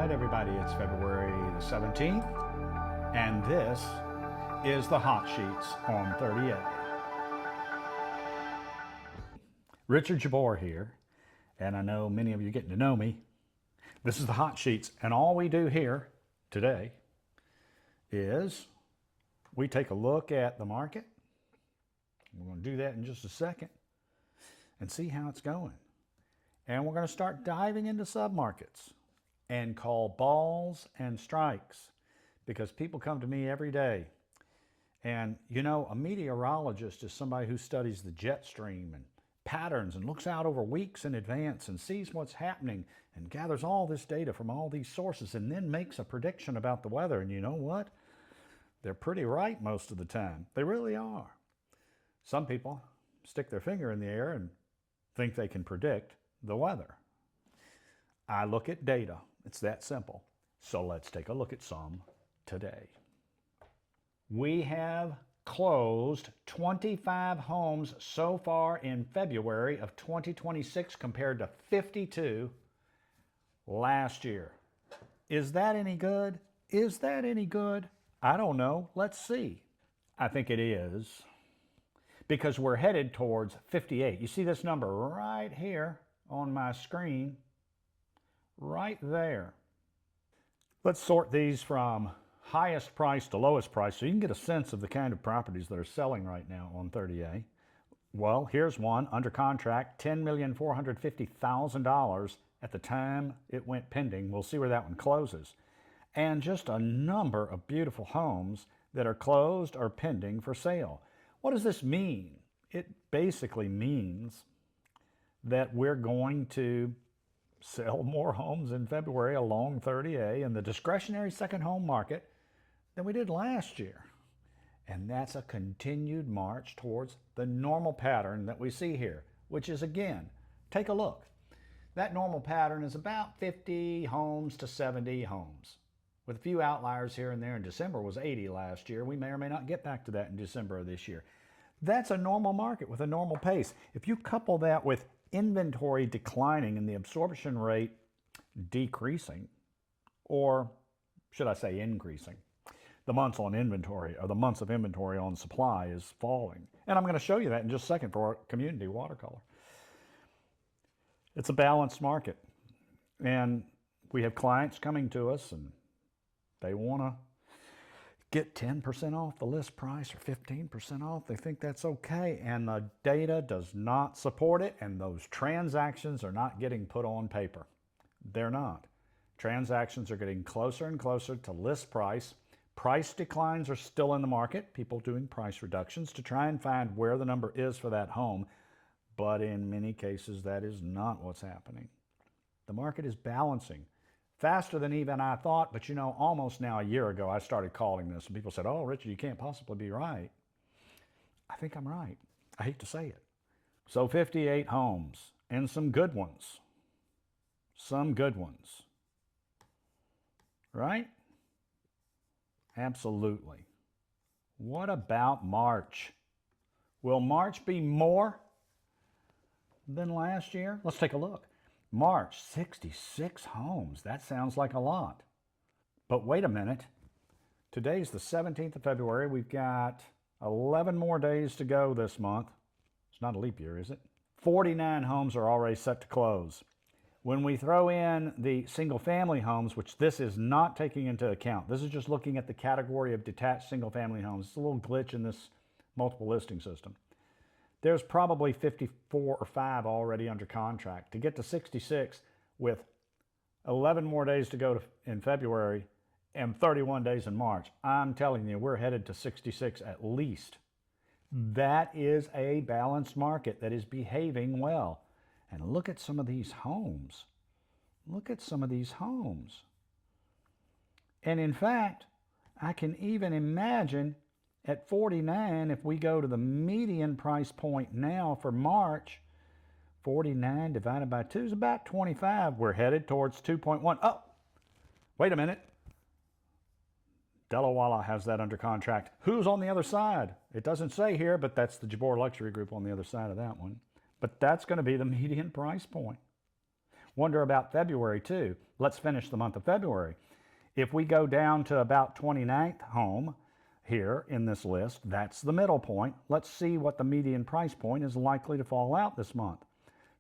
right, everybody, it's February the 17th, and this is the Hot Sheets on 38. Richard Jabbour here, and I know many of you are getting to know me. This is the Hot Sheets, and all we do here today is we take a look at the market. We're going to do that in just a second and see how it's going. And we're going to start diving into submarkets and call balls and strikes, because people come to me every day. And you know, a meteorologist is somebody who studies the jet stream and patterns and looks out over weeks in advance and sees what's happening and gathers all this data from all these sources and then makes a prediction about the weather. And you know what? They're pretty right most of the time. They really are. Some people stick their finger in the air and think they can predict the weather. I look at data. It's that simple. So let's take a look at some today. We have closed 25 homes so far in February of 2026 compared to 52 last year. Is that any good? Is that any good? I don't know. Let's see. I think it is, because we're headed towards 58. You see this number right here on my screen, right there. Let's sort these from highest price to lowest price so you can get a sense of the kind of properties that are selling right now on 30A. Well, here's one under contract, $10,450,000 at the time it went pending. We'll see where that one closes. And just a number of beautiful homes that are closed or pending for sale. What does this mean? It basically means that we're going to sell more homes in February along 30A in the discretionary second home market than we did last year. And that's a continued march towards the normal pattern that we see here, which is, again, take a look. That normal pattern is about 50 homes to 70 homes, with a few outliers here and there. In December was 80 last year. We may or may not get back to that in December of this year. That's a normal market with a normal pace. If you couple that with inventory declining and the absorption rate decreasing, or should I say increasing, the months on inventory, or the months of inventory on supply is falling. And I'm going to show you that in just a second for our community WaterColor. It's a balanced market. And we have clients coming to us and they want to get 10% off the list price or 15% off. They think that's okay, and the data does not support it, and those transactions are not getting put on paper. They're not. Transactions are getting closer and closer to list price. Price declines are still in the market, people doing price reductions to try and find where the number is for that home, but in many cases that is not what's happening. The market is balancing. Faster than even I thought, but you know, almost now a year ago, I started calling this, and people said, "Oh, Richard, you can't possibly be right." I think I'm right. I hate to say it. So 58 homes, and some good ones. Some good ones. Right? Absolutely. What about March? Will March be more than last year? Let's take a look. March, 66 homes. That sounds like a lot. But wait a minute. Today's the 17th of February. We've got 11 more days to go this month. It's not a leap year, is it? 49 homes are already set to close. When we throw in the single-family homes, which this is not taking into account, this is just looking at the category of detached single-family homes. It's a little glitch in this multiple listing system. There's probably 54 or 5 already under contract. To get to 66 with 11 more days to go in February and 31 days in March, I'm telling you, we're headed to 66 at least. That is a balanced market that is behaving well. And look at some of these homes. Look at some of these homes. And in fact, I can even imagine at 49, if we go to the median price point now for March, 49 divided by 2 is about 25. We're headed towards 2.1. Oh, wait a minute. Delawala has that under contract. Who's on the other side? It doesn't say here, but that's the Jabbour Luxury Group on the other side of that one. But that's going to be the median price point. Wonder about February too. Let's finish the month of February. If we go down to about 29th home here in this list, that's the middle point. Let's see what the median price point is likely to fall out this month.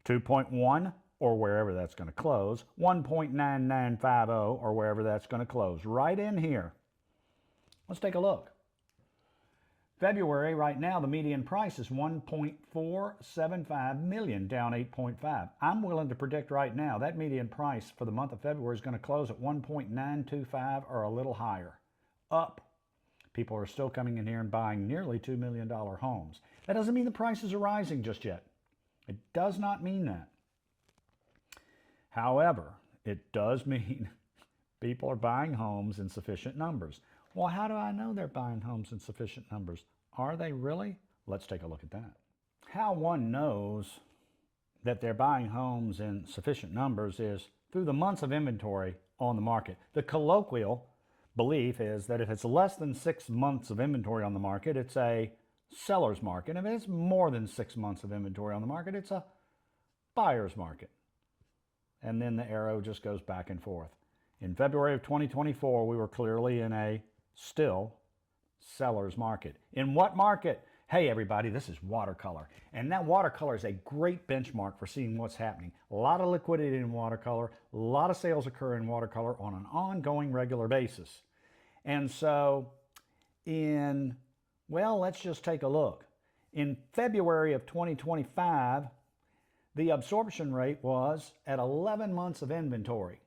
2.1 or wherever that's going to close, 1.9950 or wherever that's going to close, right in here. Let's take a look. February, right now, the median price is 1.475 million, down 8.5. I'm willing to predict right now that median price for the month of February is going to close at 1.925 or a little higher, up. People are still coming in here and buying nearly $2 million homes. That doesn't mean the prices are rising just yet. It does not mean that. However, it does mean people are buying homes in sufficient numbers. Well, how do I know they're buying homes in sufficient numbers? Are they really? Let's take a look at that. How one knows that they're buying homes in sufficient numbers is through the months of inventory on the market. The colloquial belief is that if it's less than 6 months of inventory on the market, it's a seller's market. If it's more than 6 months of inventory on the market, it's a buyer's market. And then the arrow just goes back and forth. In February of 2024, we were clearly in a still seller's market. In what market? Hey everybody, this is WaterColor. And that WaterColor is a great benchmark for seeing what's happening. A lot of liquidity in WaterColor, a lot of sales occur in WaterColor on an ongoing regular basis. And so let's just take a look. In February of 2025, the absorption rate was at 11 months of inventory.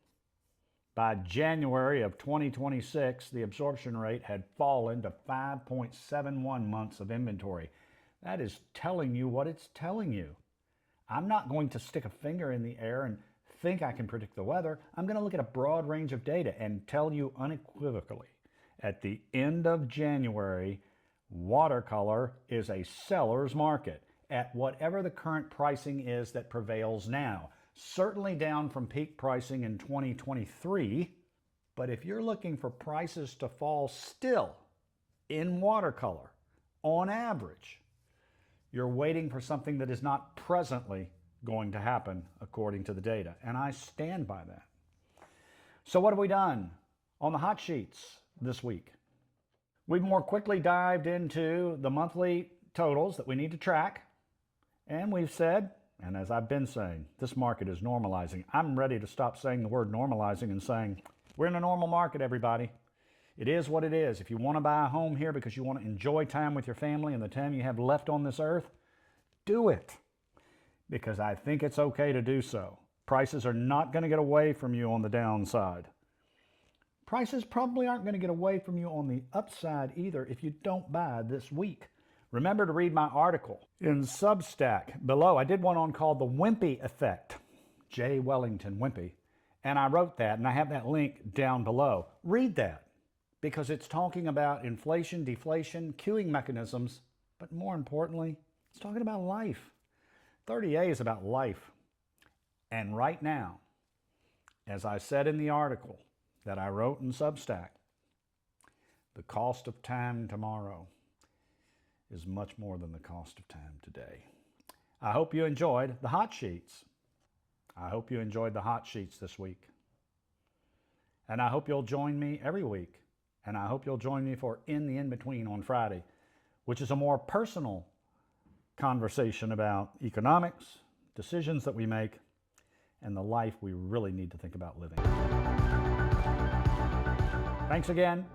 By January of 2026, the absorption rate had fallen to 5.71 months of inventory. That is telling you what it's telling you. I'm not going to stick a finger in the air and think I can predict the weather. I'm going to look at a broad range of data and tell you unequivocally, at the end of January, WaterColor is a seller's market at whatever the current pricing is that prevails now. Certainly down from peak pricing in 2023, but if you're looking for prices to fall still in WaterColor, on average, you're waiting for something that is not presently going to happen according to the data, and I stand by that. So what have we done on the hot sheets this week? We've more quickly dived into the monthly totals that we need to track, and we've said, and as I've been saying, this market is normalizing. I'm ready to stop saying the word normalizing and saying, we're in a normal market, everybody. It is what it is. If you want to buy a home here because you want to enjoy time with your family and the time you have left on this earth, do it. Because I think it's okay to do so. Prices are not going to get away from you on the downside. Prices probably aren't going to get away from you on the upside either if you don't buy this week. Remember to read my article in Substack below. I did one on called the Wimpy Effect, J. Wellington Wimpy, and I wrote that, and I have that link down below. Read that, because it's talking about inflation, deflation, queuing mechanisms, but more importantly, it's talking about life. 30A is about life. And right now, as I said in the article that I wrote in Substack, the cost of time tomorrow is much more than the cost of time today. I hope you enjoyed the hot sheets. I hope you enjoyed the hot sheets this week. And I hope you'll join me every week. And I hope you'll join me for In the In-Between on Friday, which is a more personal conversation about economics, decisions that we make, and the life we really need to think about living. Thanks again.